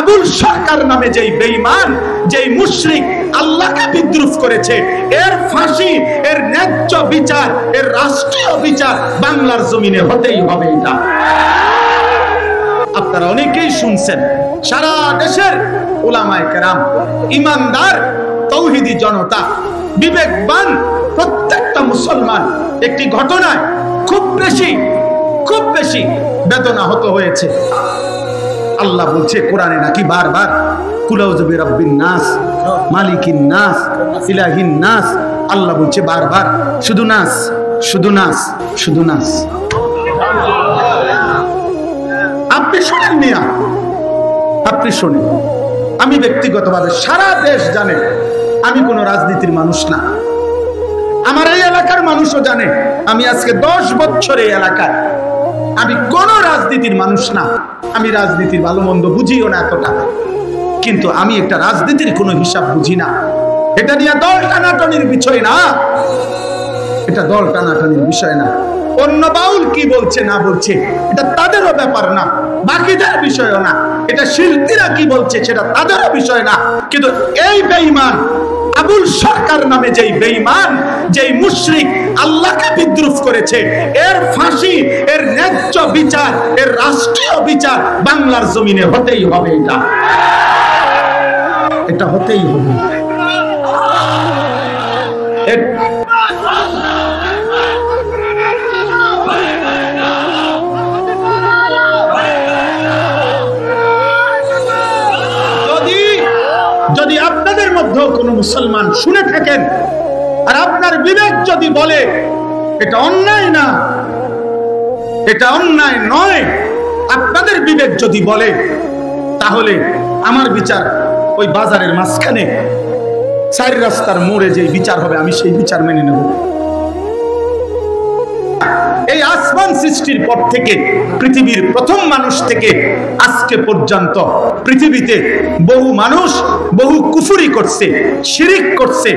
আবুল সরকার নামে যেই বেঈমান, যেই মুশরিক আল্লাহকে বিদ্রুপ করেছে, এর ফাঁসি, এর ন্যায্য বিচার, এর রাষ্ট্রীয় বিচার বাংলার জমিনে হতেই হবে। এটা আপনারা অনেকেই শুনছেন, সারা দেশের উলামায়ে কেরাম, ইমানদার তৌহিদি জনতা, বিবেকবান প্রত্যেকটা মুসলমান একটি ঘটনায় খুব বেশি বেদনাহত হয়েছে। আল্লাহ বলছে কোরআনে নাকি বারবার কুলাউযু বিরাব্বিন নাস, মালিকিন নাস, ইলাহিন নাস। আল্লাহ বলছে বারবার শুধু নাস, শুধু নাস, শুধু নাস। আপনি শোনেন মিয়া, আপনি শোনেন। আমি ব্যক্তিগতভাবে সারা দেশ জানে আমি কোন রাজনীতির মানুষ না। আমার এই এলাকার মানুষও জানে আমি আজকে 10 বছর এই এলাকায়, আমি কোন রাজনীতির মানুষ না। আমি রাজনীতির ভালো মন্দ বুঝিও না এতটা, কিন্তু আমি একটা রাজনীতির কোনো হিসাব বুঝি না। এটা নিয়ে দল টানাটানির বিষয় না, এটা দল টানাটানির বিষয় না। অন্য বাউল কি বলছে না বলছে এটা তাদেরও ব্যাপার না, বাকিদের বিষয়ও না। এটা শিল্পীরা কি বলছে সেটা তাদেরও বিষয় না। কিন্তু এই বেঈমান আবুল সরকার নামে যেই বেঈমান, যেই মুশরিক আল্লাহকে বিদ্রুপ করেছে, এর ফাঁসি, এর ন্যায্য বিচার, এর রাষ্ট্রীয় বিচার বাংলার জমিনে হতেই হবে। এটা হতেই হবে। যদি আপনাদের মধ্যে কোনো মুসলমান শুনে থাকেন আর আপনার বিবেক যদি বলে এটা অন্যায় না, এটা অন্যায় নয়, আপনাদের বিবেক যদি বলে, তাহলে আমার বিচার ওই বাজারের মাঝখানে 4 রাস্তার মোড়ে যে বিচার হবে আমি সেই বিচার মেনে নেব। এই আসমান সৃষ্টির পর থেকে, পৃথিবীর প্রথম মানুষ থেকে আজকে পর্যন্ত পৃথিবীতে বহু মানুষ বহু কুফরি করছে, শিরিক করছে,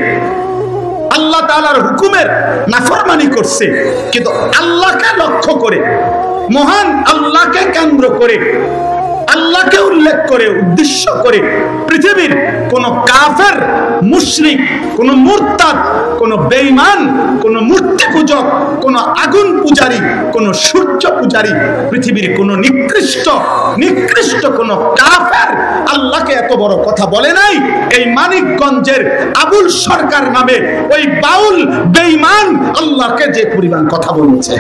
আল্লাহ তাআলার হুকুমের নাফরমানি করছে। কিন্তু আল্লাহকে লক্ষ্য করে, মহান আল্লাহকে কেন্দ্র করে, আল্লাহকে উল্লেখ করে, উদ্দেশ্য করে পৃথিবীর কোন কাফের, মুশরিক, কোন মুরতাদ, কোন বেঈমান, কোন মূর্তি পূজক, কোন আগুন পূজারী, কোন সূর্য পূজারী, পৃথিবীর কোন নিকৃষ্ট কোন কাফের আল্লাহকে এত বড় কথা বলে নাই। এই মানিকগঞ্জের আবুল সরকার নামে ওই বাউল বেঈমান আল্লাহকে যে পরিমাণ কথা বলেছে।